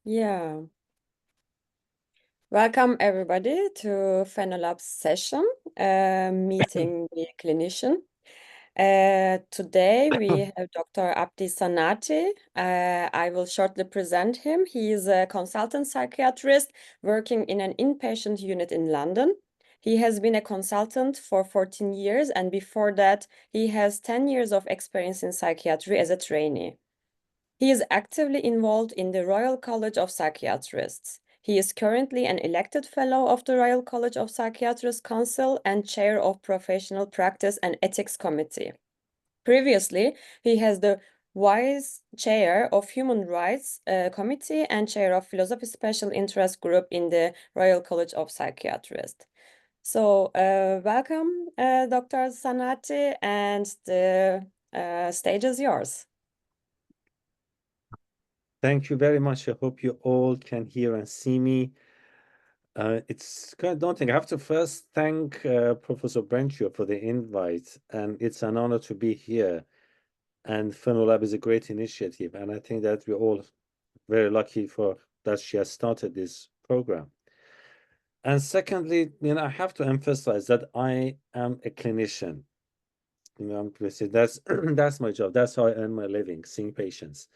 Yeah. Welcome everybody to PhenoLab session, meeting the clinician. Today we have Dr. Abdi Sanati. I will shortly present him. He is a consultant psychiatrist working in an inpatient unit in London. He has been a consultant for 14 years, and before that, he has 10 years of experience in psychiatry as a trainee. He is actively involved in the Royal College of Psychiatrists. He is currently an elected fellow of the Royal College of Psychiatrists Council and chair of Professional Practice and Ethics Committee. Previously, he has the vice chair of Human Rights Committee and chair of Philosophy Special Interest Group in the Royal College of Psychiatrists. So, welcome, Dr. Sanati, and the stage is yours. Thank you very much. I hope you all can hear and see me. It's kind of daunting. I have to first thank Professor Brencio for the invite, and it's an honor to be here. And PhenoLab is a great initiative, and I think that we're all very lucky for that she has started this program. And secondly, I have to emphasize that I am a clinician. That's that's my job. That's how I earn my living, seeing patients.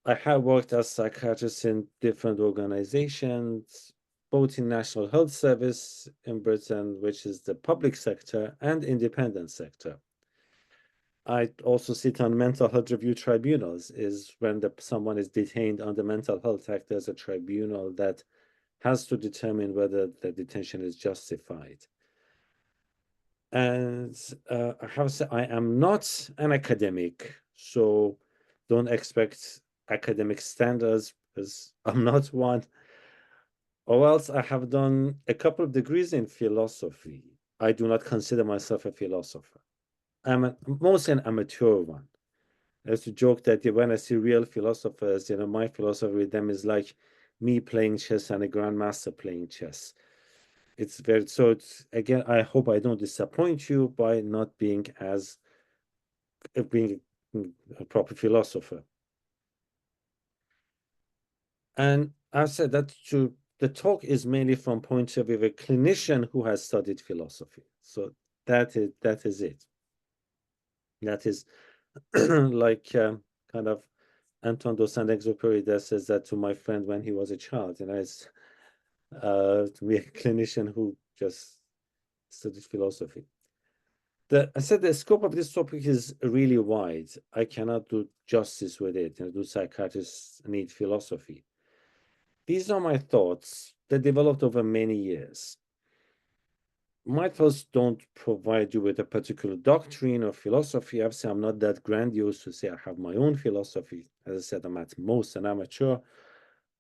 I have worked as psychiatrist in different organizations, both in National Health Service in Britain, which is the public sector, and independent sector. I also sit on mental health review tribunals, is when someone is detained under Mental Health Act. There's a tribunal that has to determine whether the detention is justified. And I have to say, I am not an academic, so don't expect academic standards, because I'm not one. Or else I have done a couple of degrees in philosophy. I do not consider myself a philosopher. I'm mostly an amateur one. I used to joke that when I see real philosophers, my philosophy with them is like me playing chess and a grandmaster playing chess. It's very, so it's, again, I hope I don't disappoint you by not being being a proper philosopher. And I said that the talk is mainly from point of view of a clinician who has studied philosophy. So that is it. That is like kind of Antoine de Saint-Exupéry that says that to my friend when he was a child. It's to be a clinician who just studied philosophy. I said the scope of this topic is really wide. I cannot do justice with it. Do psychiatrists need philosophy? These are my thoughts that developed over many years. My thoughts don't provide you with a particular doctrine or philosophy. Obviously, I'm not that grandiose to say I have my own philosophy. As I said, I'm at most an amateur.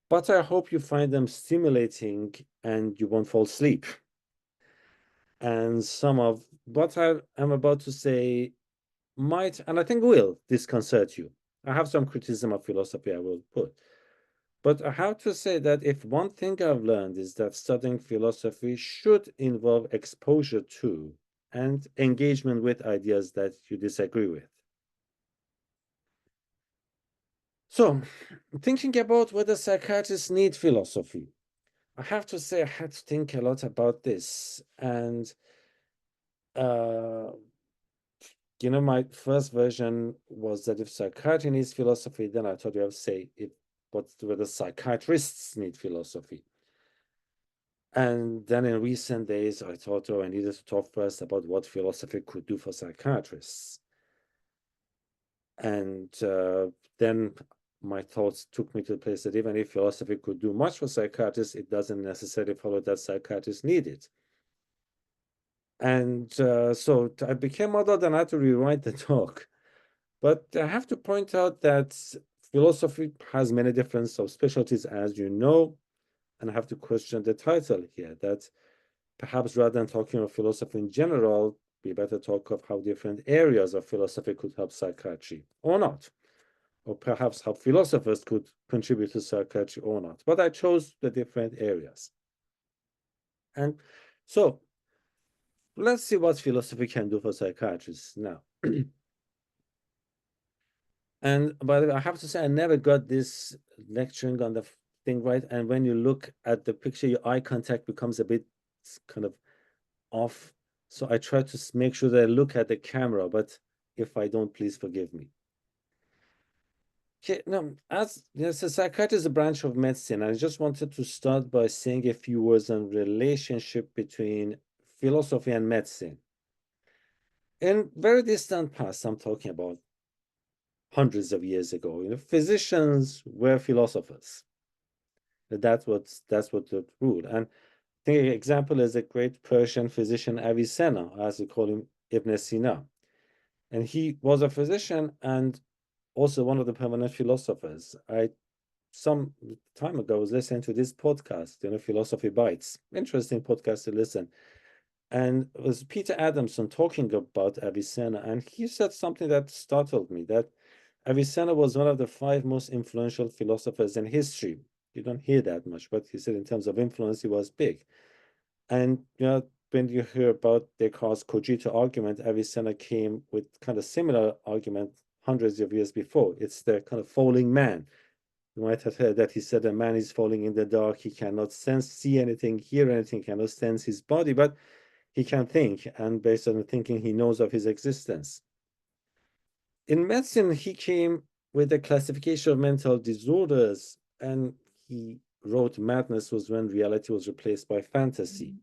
But I hope you find them stimulating and you won't fall asleep. And some of what I am about to say might, and I think will, disconcert you. I have some criticism of philosophy I will put. But I have to say that if one thing I've learned is that studying philosophy should involve exposure to and engagement with ideas that you disagree with. So, thinking about whether psychiatrists need philosophy, I have to say I had to think a lot about this. And, my first version was that if psychiatry needs philosophy, then I thought you have to say whether psychiatrists need philosophy. And then in recent days, I thought, I needed to talk first about what philosophy could do for psychiatrists. And then my thoughts took me to the place that even if philosophy could do much for psychiatrists, it doesn't necessarily follow that psychiatrists need it. And so I became muddled and I had to rewrite the talk. But I have to point out that philosophy has many different subspecialties, as you know, and I have to question the title here, that perhaps rather than talking of philosophy in general, we better talk of how different areas of philosophy could help psychiatry or not, or perhaps how philosophers could contribute to psychiatry or not. But I chose the different areas. And so let's see what philosophy can do for psychiatrists now. And by the way, I have to say, I never got this lecturing on the thing, right? And when you look at the picture, your eye contact becomes a bit kind of off. So I try to make sure that I look at the camera, but if I don't, please forgive me. Okay, now, as yes, so psychiatry is a branch of medicine. I just wanted to start by saying a few words on relationship between philosophy and medicine. In very distant past, I'm talking about hundreds of years ago, physicians were philosophers. That's what the rule. And I think an example is a great Persian physician, Avicenna, as we call him, Ibn Sina. And he was a physician and also one of the permanent philosophers. Some time ago was listening to this podcast, Philosophy Bites. Interesting podcast to listen. And it was Peter Adamson talking about Avicenna, and he said something that startled me, that Avicenna was one of the 5 most influential philosophers in history. You don't hear that much, but he said in terms of influence, he was big. And when you hear about Descartes' cogito argument, Avicenna came with kind of similar argument hundreds of years before. It's the kind of falling man. You might have heard that he said a man is falling in the dark. He cannot see anything, hear anything, cannot sense his body, but he can think. And based on the thinking, he knows of his existence. In medicine, he came with a classification of mental disorders, and he wrote madness was when reality was replaced by fantasy.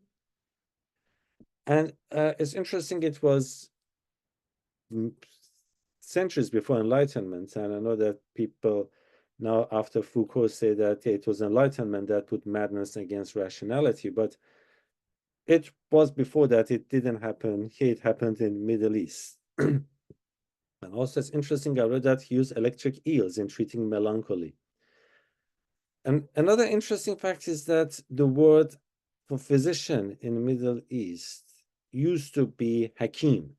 And it's interesting, it was centuries before Enlightenment. And I know that people now, after Foucault, say that it was Enlightenment that put madness against rationality. But it was before that. It didn't happen here. It happened in the Middle East. And also, it's interesting, I read that he used electric eels in treating melancholy. And another interesting fact is that the word for physician in the Middle East used to be Hakim.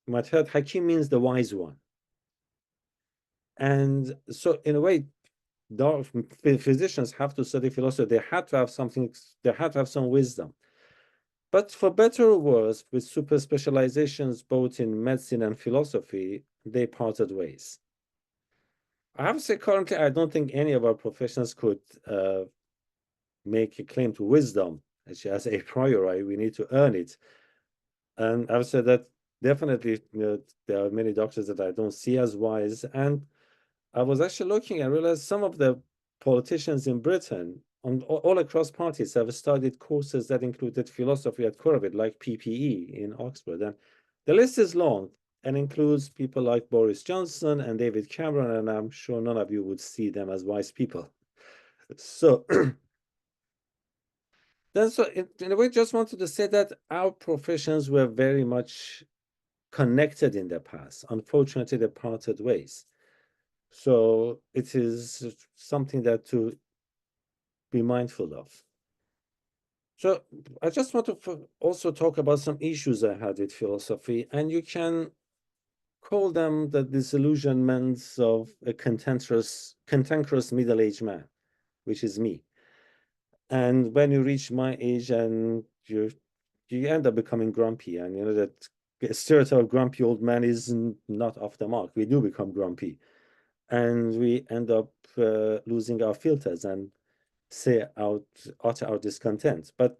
You might have heard Hakim means the wise one. And so, in a way, physicians have to study philosophy. They had to have something, they had to have some wisdom. But for better or worse, with super specializations both in medicine and philosophy, they parted ways. I have to say, currently, I don't think any of our professions could make a claim to wisdom as a priori. We need to earn it. And I would say that definitely, there are many doctors that I don't see as wise. And I was actually looking and realized some of the politicians in Britain, all across parties, have studied courses that included philosophy at core of it, like PPE in Oxford. And the list is long and includes people like Boris Johnson and David Cameron, and I'm sure none of you would see them as wise people. So then, so in a way, just wanted to say that our professions were very much connected in the past. Unfortunately, they parted ways. So it is something that to be mindful of. So I just want to also talk about some issues I had with philosophy, and you can call them the disillusionments of a cantankerous middle-aged man, which is me. And when you reach my age and you end up becoming grumpy, and that stereotype of grumpy old man is not off the mark. We do become grumpy, and we end up losing our filters and utter our discontent. But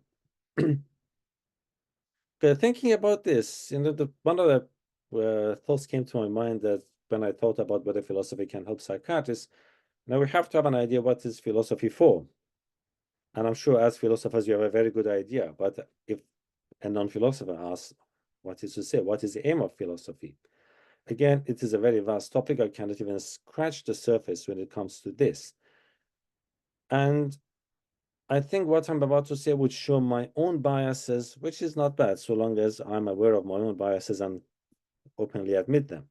thinking about this, one of the thoughts came to my mind that when I thought about whether philosophy can help psychiatrists, now we have to have an idea what is philosophy for. And I'm sure as philosophers, you have a very good idea. But if a non-philosopher asks, what is to say? What is the aim of philosophy? Again, it is a very vast topic. I cannot even scratch the surface when it comes to this. And I think what I'm about to say would show my own biases, which is not bad, so long as I'm aware of my own biases and openly admit them.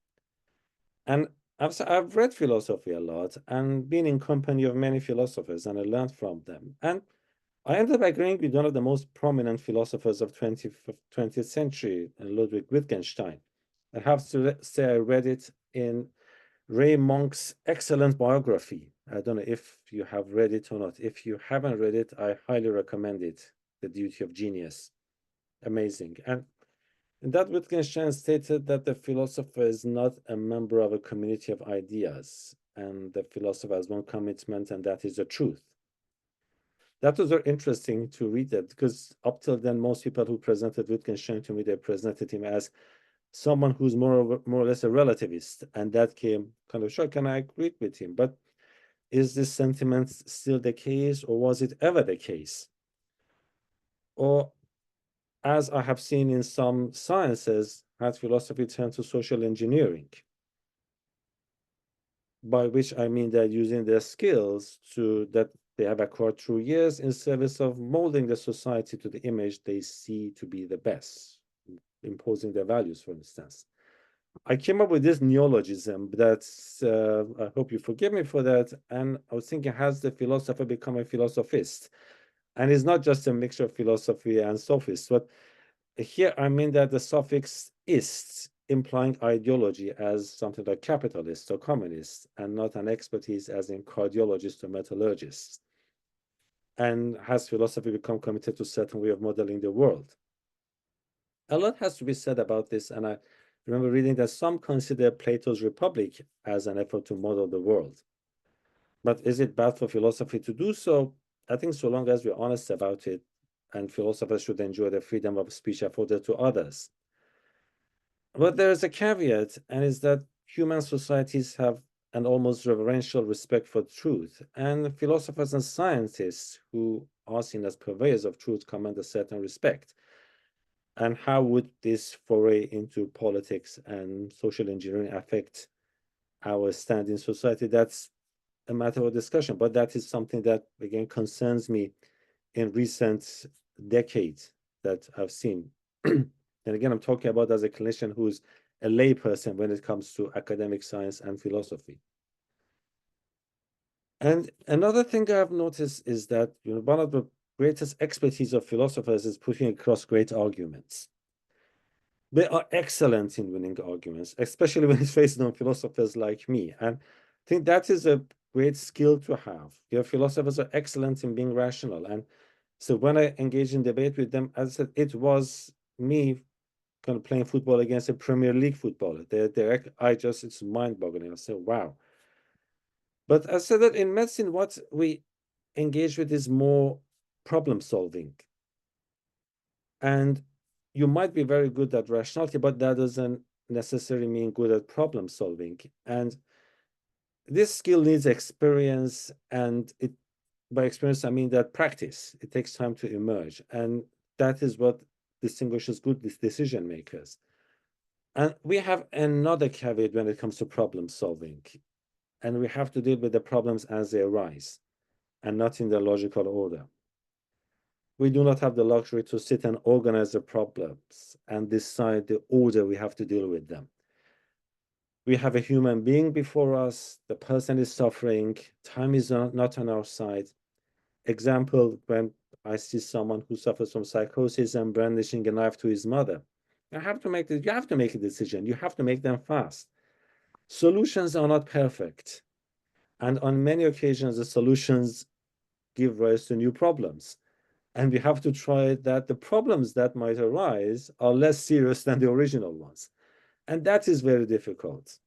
And I've read philosophy a lot and been in company of many philosophers, and I learned from them. And I ended up agreeing with one of the most prominent philosophers of 20th century, Ludwig Wittgenstein. I have to say I read it in Ray Monk's excellent biography. I don't know if you have read it or not. If you haven't read it, I highly recommend it. The Duty of Genius. Amazing. And in that, Wittgenstein stated that the philosopher is not a member of a community of ideas. and the philosopher has one commitment, and that is the truth. That was very interesting to read that, because up till then, most people who presented Wittgenstein to me, they presented him as someone who's more or less a relativist, and that came kind of shock, and I agreed with him. But is this sentiment still the case, or was it ever the case? Or, as I have seen in some sciences, has philosophy turned to social engineering? By which I mean they're using their skills that they have acquired through years in service of molding the society to the image they see to be the best, imposing their values, for instance. I came up with this neologism that's, I hope you forgive me for that. And I was thinking, has the philosopher become a philosophist? And it's not just a mixture of philosophy and sophist, but here I mean that the suffix ist, implying ideology as something like capitalist or communist, and not an expertise as in cardiologist or metallurgist. And has philosophy become committed to a certain way of modeling the world? A lot has to be said about this, and I remember reading that some consider Plato's Republic as an effort to model the world. But is it bad for philosophy to do so? I think so long as we're honest about it, and philosophers should enjoy the freedom of speech afforded to others. But there is a caveat, and is that human societies have an almost reverential respect for truth, and philosophers and scientists who are seen as purveyors of truth command a certain respect. And how would this foray into politics and social engineering affect our stand in society? That's a matter of discussion, but that is something that, again, concerns me in recent decades that I've seen. And again, I'm talking about as a clinician who's a layperson when it comes to academic science and philosophy. And another thing I've noticed is that one of the greatest expertise of philosophers is putting across great arguments. They are excellent in winning arguments, especially when it's based on philosophers like me. And I think that is a great skill to have. Your philosophers are excellent in being rational. And so when I engage in debate with them, as I said, it was me kind of playing football against a Premier League footballer. It's mind-boggling. I say, wow. But I said that in medicine, what we engage with is more problem solving. And you might be very good at rationality, but that doesn't necessarily mean good at problem solving. And this skill needs experience, and by experience, I mean that practice. It takes time to emerge. And that is what distinguishes good decision makers. And we have another caveat when it comes to problem solving. And we have to deal with the problems as they arise and not in the logical order. We do not have the luxury to sit and organize the problems and decide the order we have to deal with them. We have a human being before us. The person is suffering. Time is not on our side. Example, when I see someone who suffers from psychosis and brandishing a knife to his mother, you have to make a decision. You have to make them fast. Solutions are not perfect. And on many occasions, the solutions give rise to new problems. And we have to try that the problems that might arise are less serious than the original ones. And that is very difficult.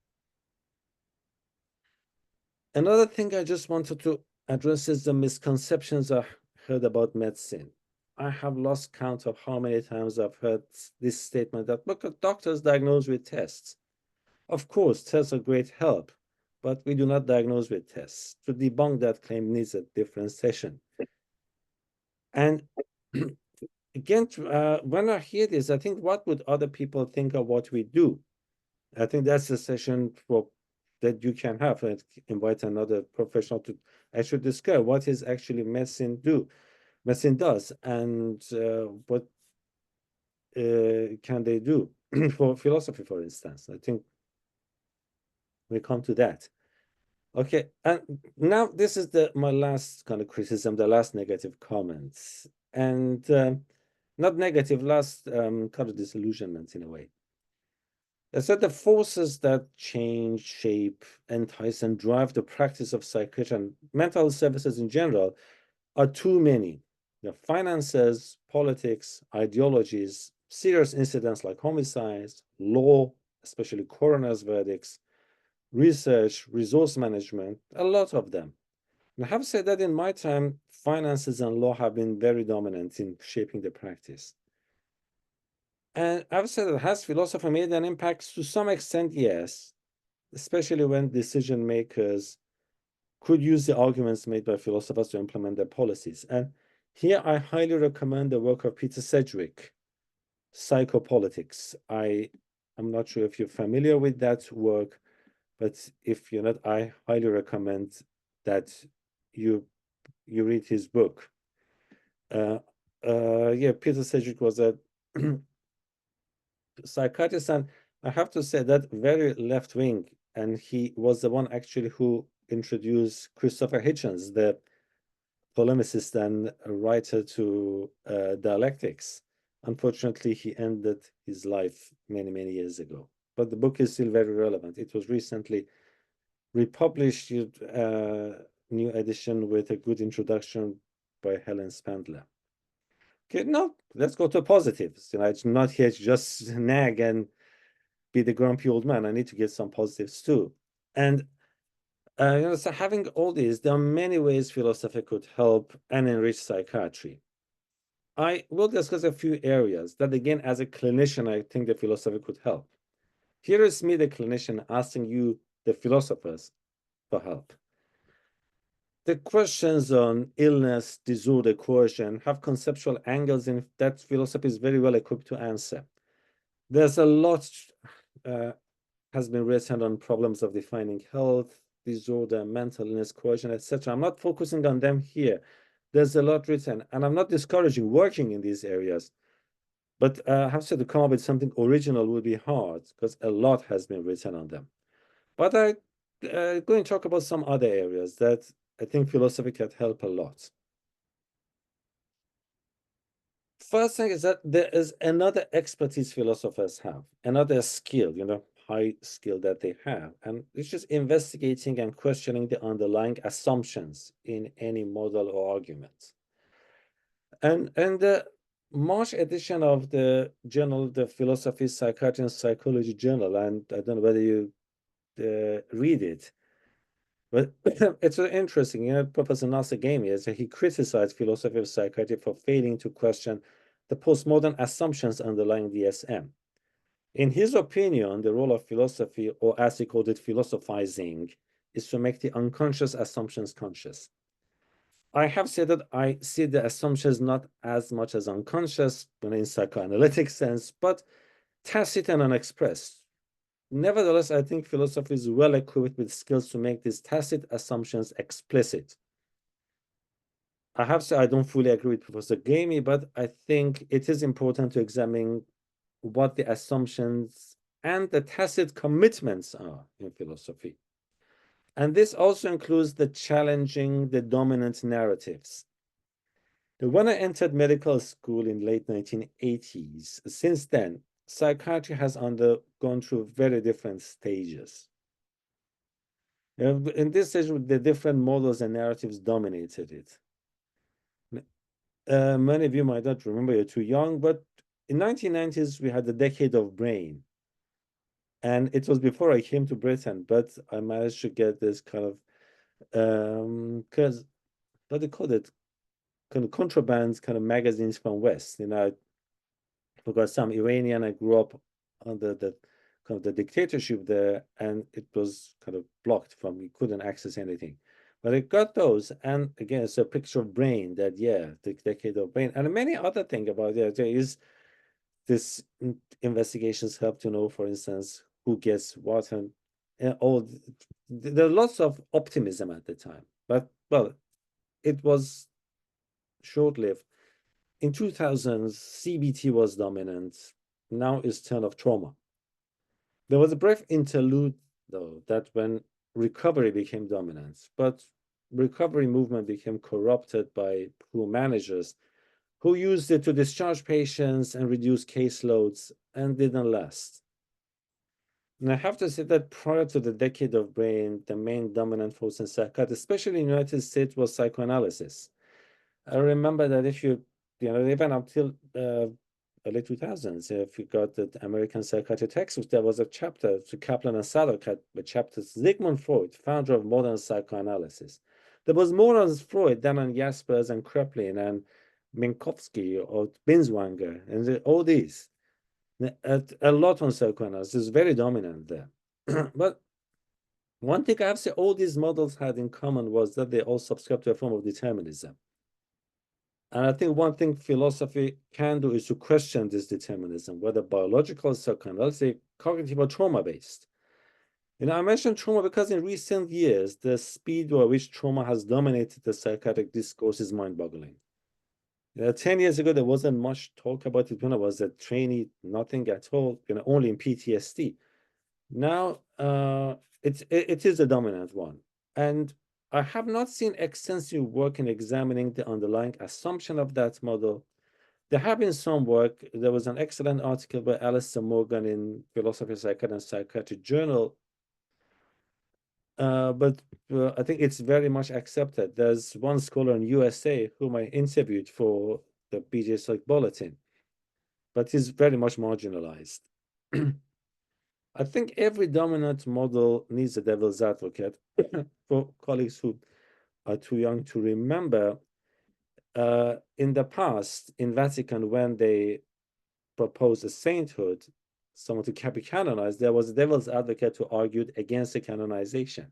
Another thing I just wanted to address is the misconceptions I heard about medicine. I have lost count of how many times I've heard this statement that, look, doctors diagnose with tests. Of course, tests are great help, but we do not diagnose with tests. To debunk that claim needs a different session. And again, when I hear this, I think, what would other people think of what we do? I think that's a session that you can have and invite another professional to actually discuss what is actually medicine does, and what can they do for philosophy, for instance. I think we come to that. Okay, and now this is my last kind of criticism, the last negative comments, and not negative, last kind of disillusionment in a way. I said the forces that change, shape, entice, and drive the practice of psychiatry and mental health services in general are too many. Finances, politics, ideologies, serious incidents like homicides, law, especially coroner's verdicts, research, resource management, a lot of them. And I have said that in my time, finances and law have been very dominant in shaping the practice. And I've said that has philosophy made an impact? To some extent, yes, especially when decision makers could use the arguments made by philosophers to implement their policies. And here I highly recommend the work of Peter Sedgwick, Psychopolitics. I'm not sure if you're familiar with that work, but if you're not, I highly recommend that you read his book. Yeah, Peter Sedgwick was a psychiatrist, and I have to say that very left wing, and he was the one actually who introduced Christopher Hitchens, the polemicist and writer to dialectics. Unfortunately, he ended his life many, many years ago. But the book is still very relevant. It was recently republished, new edition with a good introduction by Helen Spandler. Okay, now let's go to positives. It's not here to just nag and be the grumpy old man. I need to get some positives too. And so having all these, there are many ways philosophy could help and enrich psychiatry. I will discuss a few areas that, again, as a clinician, I think the philosophy could help. Here is me, the clinician, asking you, the philosophers, for help. The questions on illness, disorder, coercion have conceptual angles in that philosophy is very well equipped to answer. There's a lot has been written on problems of defining health, disorder, mental illness, coercion, etc. I'm not focusing on them here. There's a lot written, and I'm not discouraging working in these areas. But I have said to come up with something original would be hard because a lot has been written on them. But I'm going to talk about some other areas that I think philosophy can help a lot. First thing is that there is another expertise philosophers have, another skill, high skill that they have, and it's just investigating and questioning the underlying assumptions in any model or argument. And the March edition of the journal, the Philosophy, Psychiatry, and Psychology Journal, and I don't know whether you read it, but it's interesting. Professor Nasser Ghamia, so he criticized philosophy of psychiatry for failing to question the postmodern assumptions underlying DSM. In his opinion, the role of philosophy, or as he called it, philosophizing, is to make the unconscious assumptions conscious. I have said that I see the assumptions not as much as unconscious in psychoanalytic sense, but tacit and unexpressed. Nevertheless, I think philosophy is well equipped with skills to make these tacit assumptions explicit. I have said I don't fully agree with Professor Ghamia, but I think it is important to examine what the assumptions and the tacit commitments are in philosophy. And this also includes the challenging the dominant narratives. When I entered medical school in late 1980s, since then, psychiatry has undergone through very different stages. In this stage, the different models and narratives dominated it. Many of you might not remember, you're too young, but in 1990s, we had the decade of brain. And it was before I came to Britain, but I managed to get this kind of, because what they call it, kind of contraband kind of magazines from West. I forgot some Iranian. I grew up under the kind of the dictatorship there, and it was kind of blocked from, you couldn't access anything. But I got those, and again, it's a picture of brain that, yeah, the decade of brain, and many other things about it. There is this investigations help to know, for instance, who gets what, and all. There are lots of optimism at the time, but well, it was short-lived. In 2000s, CBT was dominant. Now it's turn of trauma. There was a brief interlude, though, that when recovery became dominant, but recovery movement became corrupted by poor managers who used it to discharge patients and reduce caseloads and didn't last. And I have to say that prior to the decade of brain, the main dominant force in psychiatry, especially in the United States, was psychoanalysis. I remember that if you, even up till early 2000s. If you got the American Psychiatry textbook, there was a chapter to Kaplan and Sadok had a chapter, Sigmund Freud, founder of modern psychoanalysis. There was more on Freud than on Jaspers and Kraepelin and Minkowski or Binswanger and all these. A lot on psychoanalysis is very dominant there. But one thing I have to say all these models had in common was that they all subscribe to a form of determinism. And I think one thing philosophy can do is to question this determinism, whether biological, psychoanalytic, cognitive, or trauma-based. I mentioned trauma because in recent years, the speed by which trauma has dominated the psychiatric discourse is mind-boggling. 10 years ago, there wasn't much talk about it when I was a trainee, nothing at all, only in PTSD. Now, it is a dominant one. And I have not seen extensive work in examining the underlying assumption of that model. There have been some work. There was an excellent article by Alistair Morgan in Philosophy, Psychiatry, and Psychiatry Journal. But I think it's very much accepted. There's one scholar in USA whom I interviewed for the BJ Psych Bulletin, but he's very much marginalized. I think every dominant model needs a devil's advocate. For colleagues who are too young to remember, in the past, in Vatican, when they proposed a sainthood, someone to be canonized, there was a devil's advocate who argued against the canonization.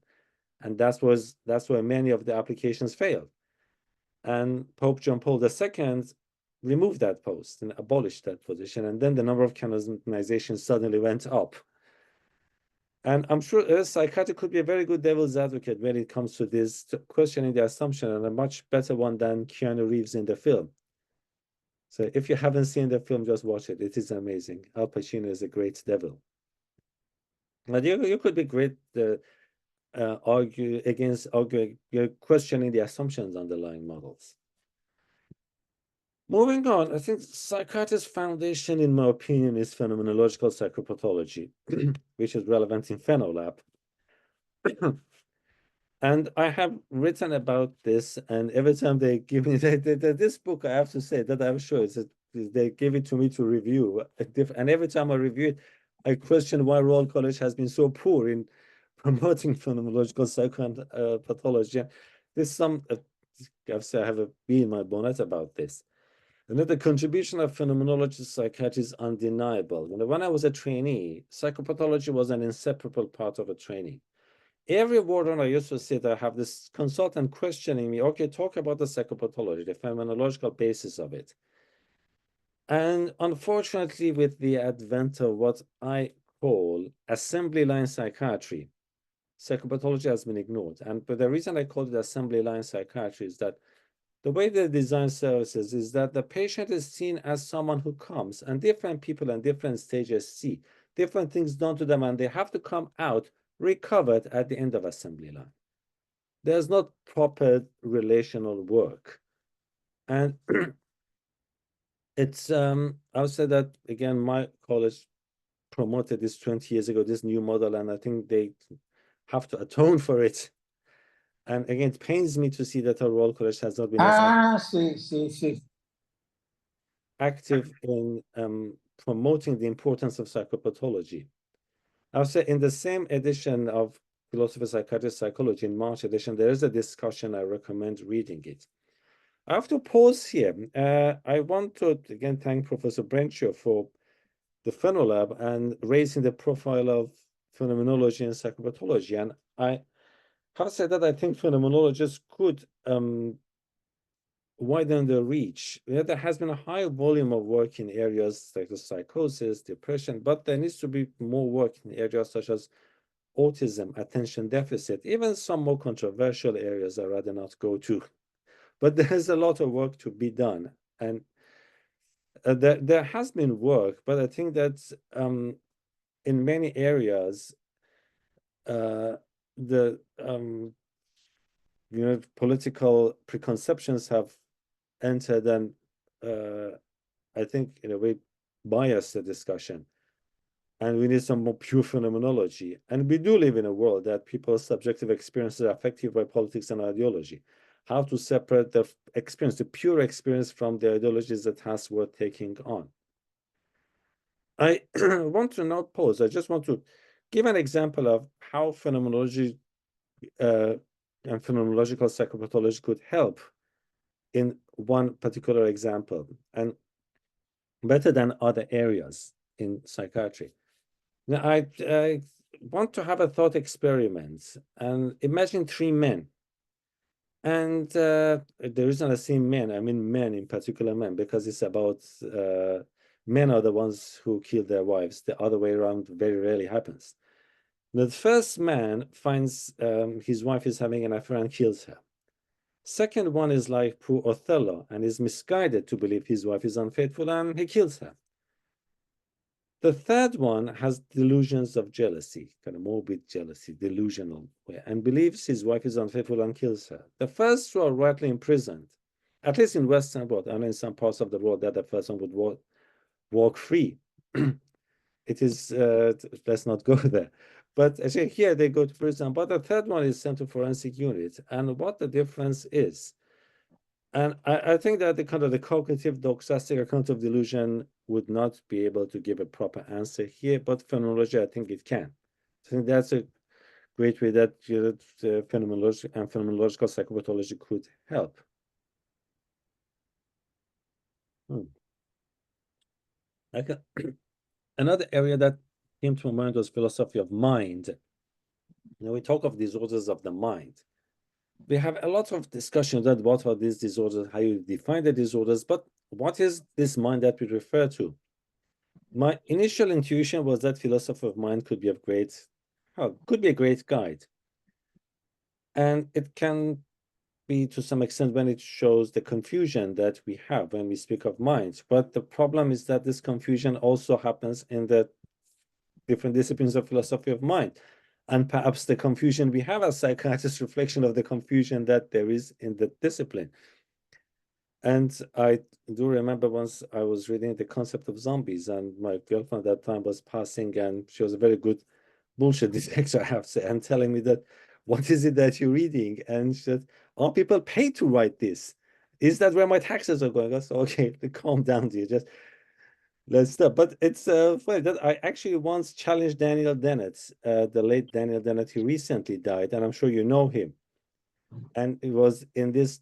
And that's where many of the applications failed. And Pope John Paul II removed that post and abolished that position. And then the number of canonizations suddenly went up. And I'm sure a psychiatrist could be a very good devil's advocate when it comes to this, to questioning the assumption, and a much better one than Keanu Reeves in the film. So if you haven't seen the film, just watch it. It is amazing. Al Pacino is a great devil. But you could be great you're questioning the assumptions underlying models. Moving on, I think psychiatrist's foundation, in my opinion, is phenomenological psychopathology, which is relevant in PhenoLab. And I have written about this, and every time they give me this book, I have to say that I'm sure they give it to me to review, and every time I review it, I question why Royal College has been so poor in promoting phenomenological psychopathology. There's some, I have a bee in my bonnet about this. And that the contribution of phenomenology to psychiatry is undeniable. When I was a trainee, psychopathology was an inseparable part of a training. Every warden I used to sit, I have this consultant questioning me, okay, talk about the psychopathology, the phenomenological basis of it. And unfortunately, with the advent of what I call assembly line psychiatry, psychopathology has been ignored. But the reason I call it assembly line psychiatry is that the way they design services is that the patient is seen as someone who comes, and different people in different stages see different things done to them, and they have to come out recovered at the end of assembly line. There's not proper relational work. And it's, I would say that, again, my college promoted this 20 years ago, this new model, and I think they have to atone for it. And again, it pains me to see that our Royal College has not been Sí. active in promoting the importance of psychopathology. I'll say in the same edition of Philosophy, Psychiatry, Psychology, in March edition, there is a discussion. I recommend reading it. I have to pause here. I want to, again, thank Professor Brencio for the PhenoLab and raising the profile of phenomenology and psychopathology. And I have said that I think phenomenologists could widen the reach. There has been a high volume of work in areas like the psychosis, depression, but there needs to be more work in areas such as autism, attention deficit, even some more controversial areas I'd rather not go to. But there's a lot of work to be done. And there has been work, but I think that in many areas, the political preconceptions have entered and I think in a way bias the discussion. And we need some more pure phenomenology. And we do live in a world that people's subjective experiences are affected by politics and ideology. How to separate the experience, the pure experience, from the ideologies that has worth taking on. I want to not pause. I just want to give an example of how phenomenology and phenomenological psychopathology could help in one particular example, and better than other areas in psychiatry. Now, I want to have a thought experiment and imagine three men. And the reason I say men, I mean men in particular, men, because it's about men are the ones who kill their wives. The other way around very rarely happens. The first man finds his wife is having an affair and kills her. Second one is like poor Othello and is misguided to believe his wife is unfaithful and he kills her. The third one has delusions of jealousy, kind of morbid jealousy, delusional, and believes his wife is unfaithful and kills her. The first two are rightly imprisoned, at least in Western world, and in some parts of the world that the first one would walk free. It is, let's not go there. But actually here they go to prison, but the third one is sent to forensic unit. And what the difference is, and I think that the kind of the cognitive doxastic account of delusion would not be able to give a proper answer here, but phenomenology, I think it can. I think that's a great way that phenomenology and phenomenological psychopathology could help. Another area that came to my mind was philosophy of mind. Now we talk of disorders of the mind. We have a lot of discussion about what are these disorders, how you define the disorders, but what is this mind that we refer to? My initial intuition was that philosophy of mind could be could be a great guide. And it can be to some extent when it shows the confusion that we have when we speak of minds. But the problem is that this confusion also happens in the different disciplines of philosophy of mind. And perhaps the confusion we have as psychiatrists reflection of the confusion that there is in the discipline. And I do remember once I was reading the concept of zombies, and my girlfriend at that time was passing, and she was a very good bullshit detector, I have to say, and telling me that, what is it that you're reading? And she said, are people paid to write this? Is that where my taxes are going? I said, okay, calm down, dear, just let's stop. But it's funny that I actually once challenged Daniel Dennett, the late Daniel Dennett, who recently died, and I'm sure you know him. And it was in this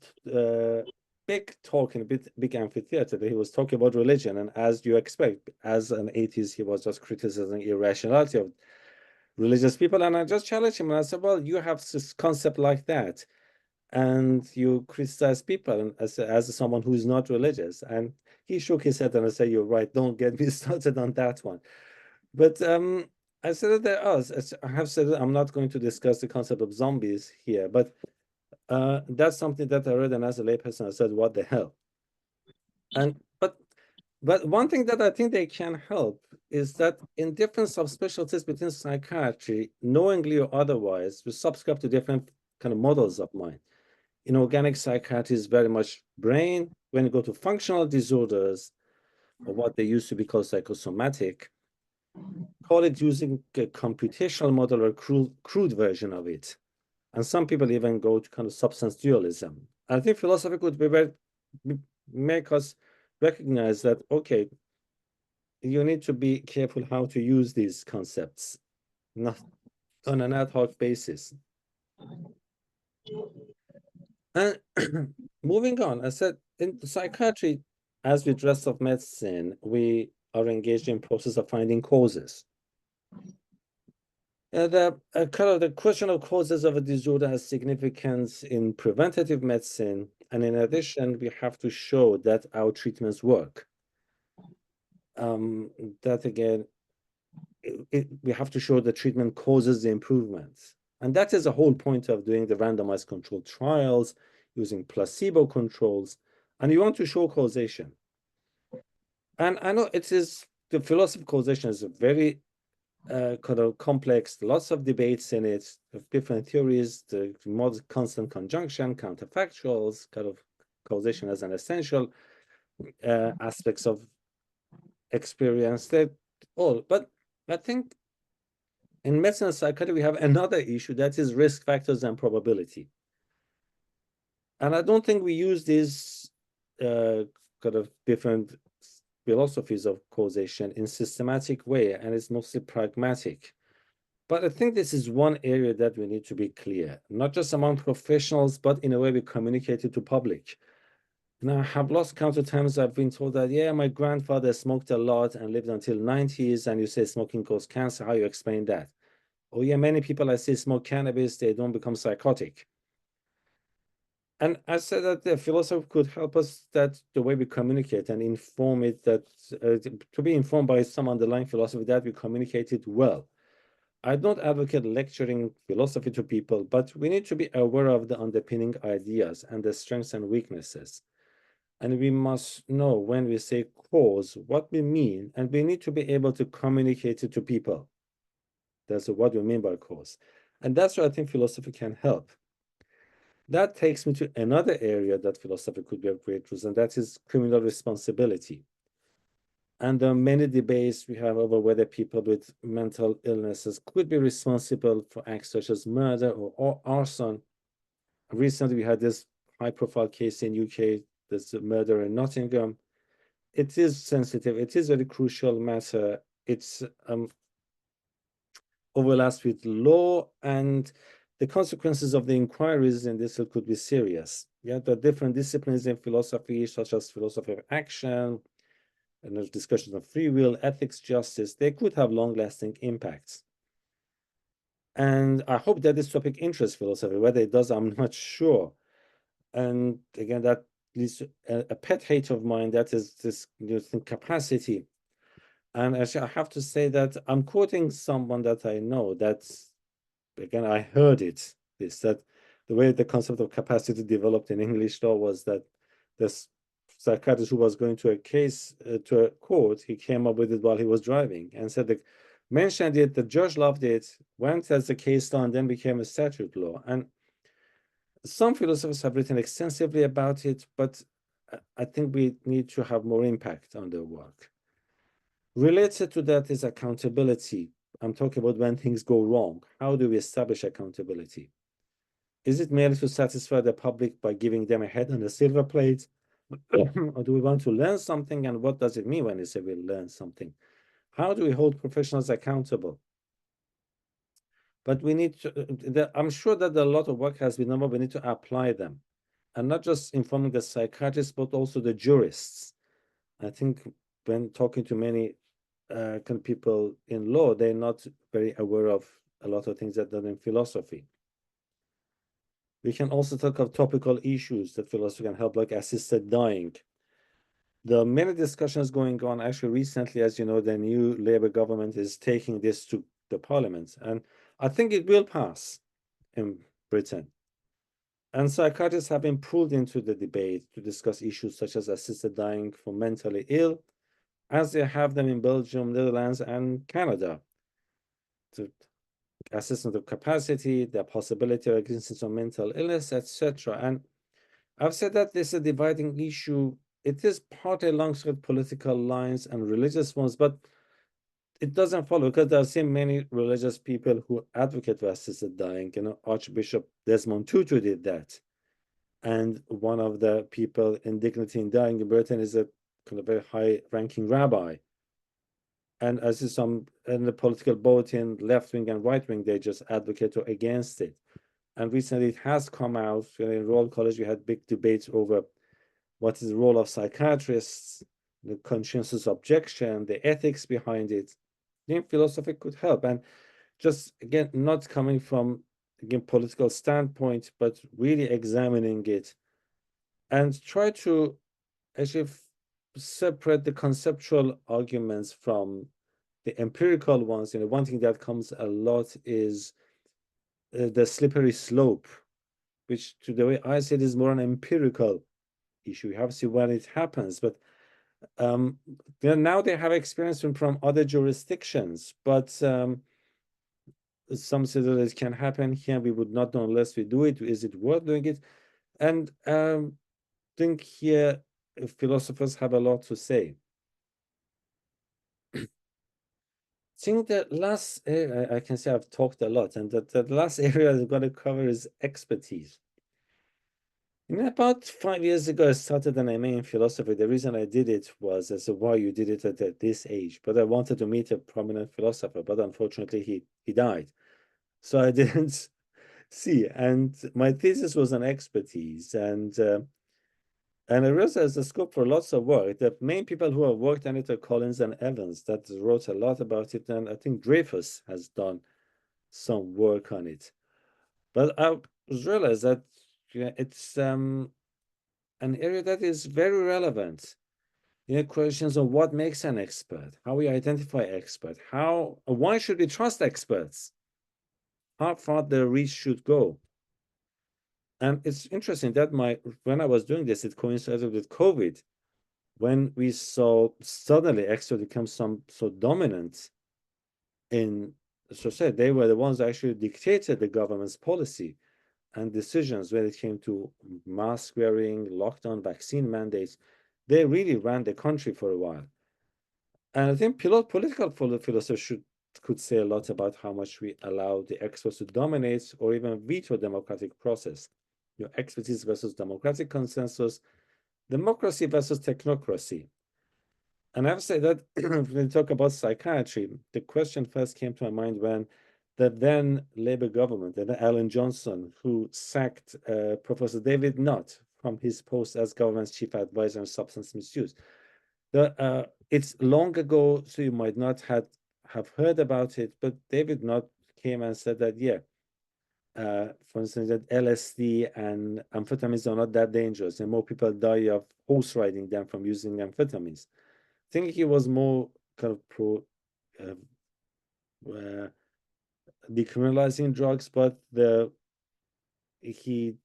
big talk in a big amphitheater that he was talking about religion. And as you expect, as an atheist, he was just criticizing irrationality of religious people. And I just challenged him and I said, well, you have this concept like that, and you criticize people as someone who is not religious. And he shook his head and I said, you're right, don't get me started on that one. But I said that there are, I have said that I'm not going to discuss the concept of zombies here, but that's something that I read, and as a layperson, I said, what the hell? And but one thing that I think they can help is that in different subspecialties within psychiatry, knowingly or otherwise, we subscribe to different kind of models of mind. In organic psychiatry is very much brain. When you go to functional disorders, or what they used to be called psychosomatic, call it using a computational model or crude version of it. And some people even go to kind of substance dualism. I think philosophy could make us recognize that, okay, you need to be careful how to use these concepts, not on an ad hoc basis. And moving on, I said in psychiatry, as with the rest of medicine, we are engaged in process of finding causes. The question of causes of a disorder has significance in preventative medicine, and in addition, we have to show that our treatments work. That again, we have to show the treatment causes the improvements, and that is the whole point of doing the randomized controlled trials, using placebo controls, and you want to show causation. And I know the philosophy of causation is a very kind of complex, lots of debates in it, of different theories, the constant conjunction, counterfactuals, kind of causation as an essential aspects of experience, but I think in medicine and psychiatry, we have another issue that is risk factors and probability. And I don't think we use these kind of different philosophies of causation in systematic way, and it's mostly pragmatic. But I think this is one area that we need to be clear, not just among professionals, but in a way we communicate it to public. Now, I have lost count of times I've been told that, yeah, my grandfather smoked a lot and lived until 90s, and you say smoking causes cancer. How you explain that? Oh, yeah, many people I see smoke cannabis, they don't become psychotic. And I said that the philosophy could help us, that the way we communicate and inform it, that to be informed by some underlying philosophy, that we communicate it well. I don't advocate lecturing philosophy to people, but we need to be aware of the underpinning ideas and the strengths and weaknesses. And we must know when we say cause, what we mean, and we need to be able to communicate it to people. That's what we mean by cause. And that's where I think philosophy can help. That takes me to another area that philosophy could be of great use, and that is criminal responsibility. And there are many debates we have over whether people with mental illnesses could be responsible for acts such as murder or arson. Recently, we had this high-profile case in UK, this murder in Nottingham. It is sensitive. It is a very crucial matter. It's overlaps with law, and the consequences of the inquiries in this could be serious. Yeah, there are different disciplines in philosophy, such as philosophy of action, and there's discussions of free will, ethics, justice. They could have long-lasting impacts. And I hope that this topic interests philosophy. Whether it does, I'm not sure. And again, that leads to a pet hate of mine, that is this capacity. And actually, I have to say that I'm quoting someone that I know, that's, again, I heard it, that the way the concept of capacity developed in English law was that this psychiatrist who was going to a case, to a court, he came up with it while he was driving and said that mentioned it, the judge loved it, went as a case law, and then became a statute law. And some philosophers have written extensively about it, but I think we need to have more impact on their work. Related to that is accountability. I'm talking about when things go wrong. How do we establish accountability? Is it merely to satisfy the public by giving them a head on a silver plate? Or do we want to learn something? And what does it mean when we say we learn something? How do we hold professionals accountable? But we need to, I'm sure that a lot of work has been done, but we need to apply them. And not just informing the psychiatrists, but also the jurists. I think when talking to many people in law, they're not very aware of a lot of things that are done in philosophy. We can also talk of topical issues that philosophy can help, like assisted dying. There are many discussions going on. Actually, recently, as you know, the new Labour government is taking this to the parliament, and I think it will pass in Britain. And psychiatrists have been pulled into the debate to discuss issues such as assisted dying for mentally ill, as they have them in Belgium, Netherlands, and Canada. To assessment of capacity, the possibility of existence of mental illness, etc. And I've said that this is a dividing issue. It is partly alongside political lines and religious ones, but it doesn't follow, because I've seen many religious people who advocate for assisted dying. You know, Archbishop Desmond Tutu did that. And one of the people in Dignity in Dying in Britain is a kind of very high-ranking rabbi. And as is some in the political both in left wing and right wing, they just advocate against it. And recently it has come out, in Royal College, we had big debates over what is the role of psychiatrists, the conscientious objection, the ethics behind it. I think philosophy could help. And just, again, not coming from, again, political standpoint, but really examining it and try to actually separate the conceptual arguments from the empirical ones. You know, one thing that comes a lot is the slippery slope, which, to the way I see it, is more an empirical issue. You have to see when it happens, but now they have experience from other jurisdictions, but some say that it can happen here. We would not know unless we do it. Is it worth doing it? And I think here philosophers have a lot to say. I think the last area, I can say I've talked a lot, and that the last area I'm going to cover is expertise. About 5 years ago, I started an MA in philosophy. The reason I did it was as to why you did it at this age. But I wanted to meet a prominent philosopher, but unfortunately he died. So I didn't see. And my thesis was on expertise. And I realized there's a scope for lots of work. The main people who have worked on it are Collins and Evans that wrote a lot about it. And I think Dreyfus has done some work on it. But I realized that it's an area that is very relevant. Questions of what makes an expert, how we identify expert, why should we trust experts, how far the reach should go. And it's interesting that when I was doing this, it coincided with COVID, when we saw suddenly experts become so dominant in society. They were the ones that actually dictated the government's policy and decisions when it came to mask wearing, lockdown, vaccine mandates. They really ran the country for a while. And I think political philosophers could say a lot about how much we allow the experts to dominate or even veto democratic process. Expertise versus democratic consensus, democracy versus technocracy. And I have to say that when we talk about psychiatry, the question first came to my mind when the then Labour government, then Alan Johnson, who sacked Professor David Nutt from his post as government's chief advisor on substance misuse. It's long ago, so you might not have heard about it, but David Nutt came and said that, for instance, that LSD and amphetamines are not that dangerous, and more people die of horse riding than from using amphetamines. I think he was more kind of pro decriminalizing drugs, but he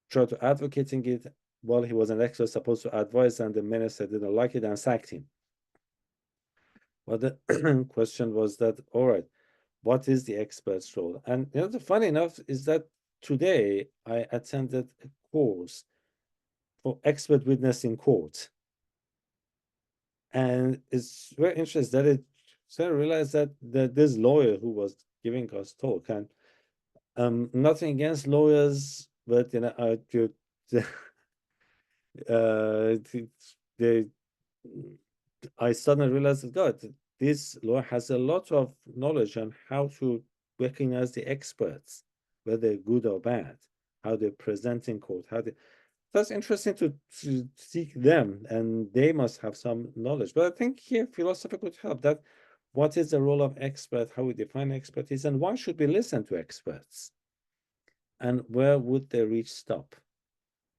tried to advocating it while he was an expert supposed to advise, and the minister didn't like it and sacked him. But the question was that, all right, what is the expert's role? And the funny enough is that today I attended a course for expert witness in court. And it's very interesting that so I realized that this lawyer who was giving us talk, and nothing against lawyers, but I suddenly realized that God, this lawyer has a lot of knowledge on how to recognize the experts, whether they're good or bad, how they present in court, that's interesting to seek them, and they must have some knowledge. But I think here philosophy could help. That what is the role of expert, how we define expertise, and why should we listen to experts? And where would their reach stop?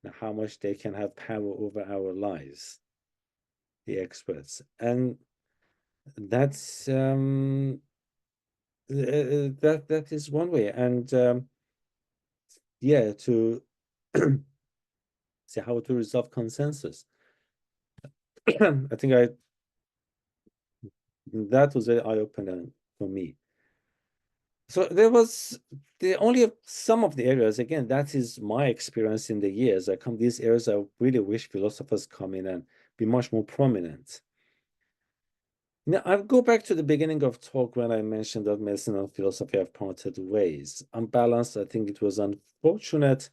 And how much they can have power over our lives, the experts. And that's that is one way. And to see how to resolve consensus. I think that was very eye-opener for me. So there was only some of the areas, again, that is my experience in the years. These areas I really wish philosophers come in and be much more prominent. Now, I'll go back to the beginning of talk when I mentioned that medicine and philosophy have parted ways. Unbalanced, I think it was unfortunate.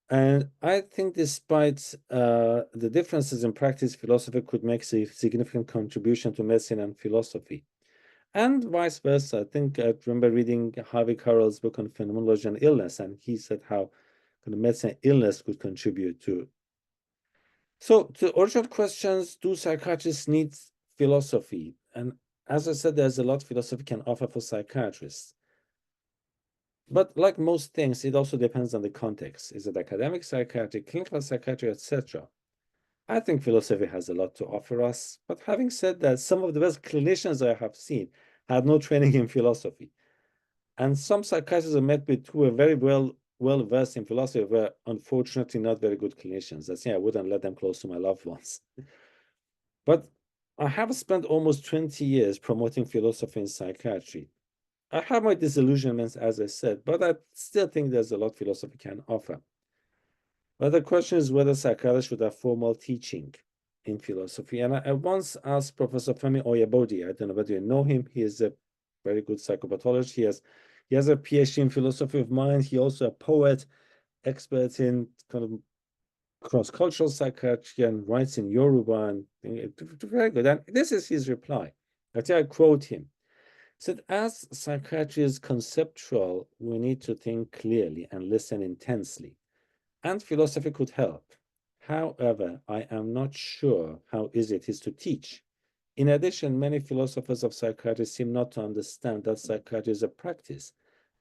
And I think despite the differences in practice, philosophy could make a significant contribution to medicine and philosophy. And vice versa. I think I remember reading Harvey Carroll's book on phenomenology and illness, and he said how kind of medicine and illness could contribute to. So to original questions, do psychiatrists need philosophy? And as I said, there's a lot philosophy can offer for psychiatrists. But like most things, it also depends on the context. Is it academic psychiatry, clinical psychiatry, etc.? I think philosophy has a lot to offer us. But having said that, some of the best clinicians I have seen had no training in philosophy. And some psychiatrists I met with who were very well versed in philosophy were unfortunately not very good clinicians. I wouldn't let them close to my loved ones. But I have spent almost 20 years promoting philosophy in psychiatry. I have my disillusionments, as I said, but I still think there's a lot philosophy can offer. But the question is whether psychiatrists should have formal teaching in philosophy. And I once asked Professor Femi Oyebode, I don't know whether you know him, he is a very good psychopathologist. He has a PhD in philosophy of mind. He also a poet. expert in kind of cross-cultural psychiatry and writes in Yoruba, and very good. And this is his reply. I quote him. He said, as psychiatry is conceptual, we need to think clearly and listen intensely. And philosophy could help. However, I am not sure how easy it is to teach. In addition, many philosophers of psychiatry seem not to understand that psychiatry is a practice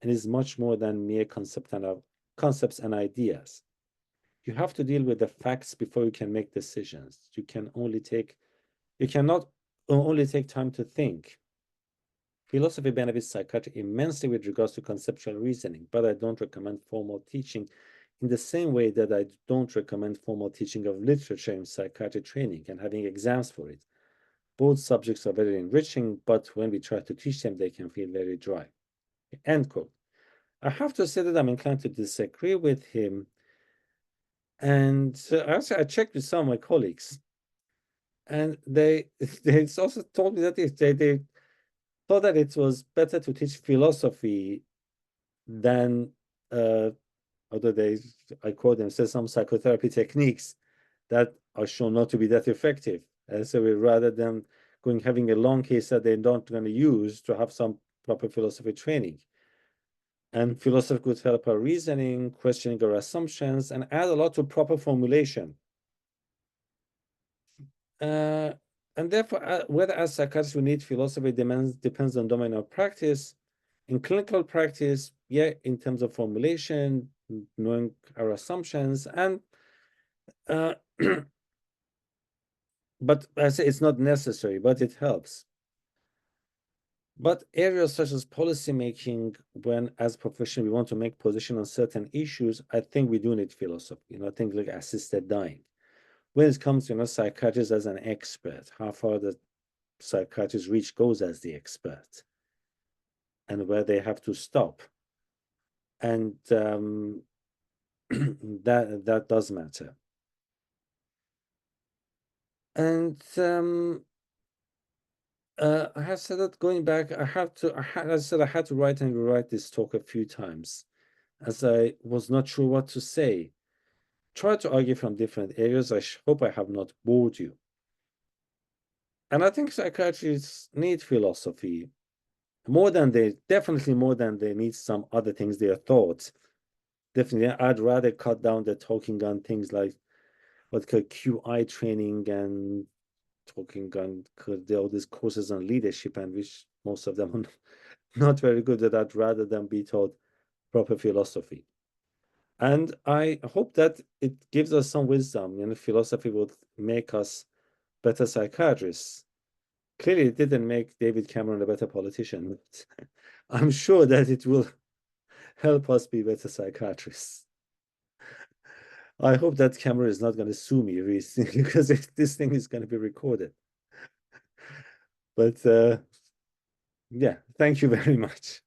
and is much more than mere concepts and ideas. You have to deal with the facts before you can make decisions. You cannot only take time to think. Philosophy benefits psychiatry immensely with regards to conceptual reasoning, but I don't recommend formal teaching in the same way that I don't recommend formal teaching of literature in psychiatry training and having exams for it. Both subjects are very enriching, but when we try to teach them, they can feel very dry. End quote. I have to say that I'm inclined to disagree with him. And I checked with some of my colleagues, and they also told me that they thought that it was better to teach philosophy than although I quote them, said some psychotherapy techniques that are shown not to be that effective. And so rather than having a long case that they're not going to use, to have some proper philosophy training. And philosophy could help our reasoning, questioning our assumptions, and add a lot to proper formulation. And therefore, whether as psychiatrists we need philosophy depends on domain of practice. In clinical practice, yeah, in terms of formulation, knowing our assumptions, and but I say it's not necessary, but it helps. But areas such as policy making, when as a profession we want to make position on certain issues, I think we do need philosophy. Things like assisted dying. When it comes to psychiatrists as an expert, how far the psychiatrist reach goes as the expert, and where they have to stop, and that does matter. And I have said that going back, I had to write and rewrite this talk a few times, as I was not sure what to say. Try to argue from different areas. I hope I have not bored you. And I think psychiatrists need philosophy definitely more than they need some other things, their thoughts. Definitely, I'd rather cut down the talking on things like what's called QI training and talking on all these courses on leadership, and which most of them are not very good at that, rather than be taught proper philosophy. And I hope that it gives us some wisdom. Philosophy would make us better psychiatrists. Clearly, it didn't make David Cameron a better politician, but I'm sure that it will help us be better psychiatrists. I hope that Cameron is not going to sue me recently, because this thing is going to be recorded. But yeah, thank you very much.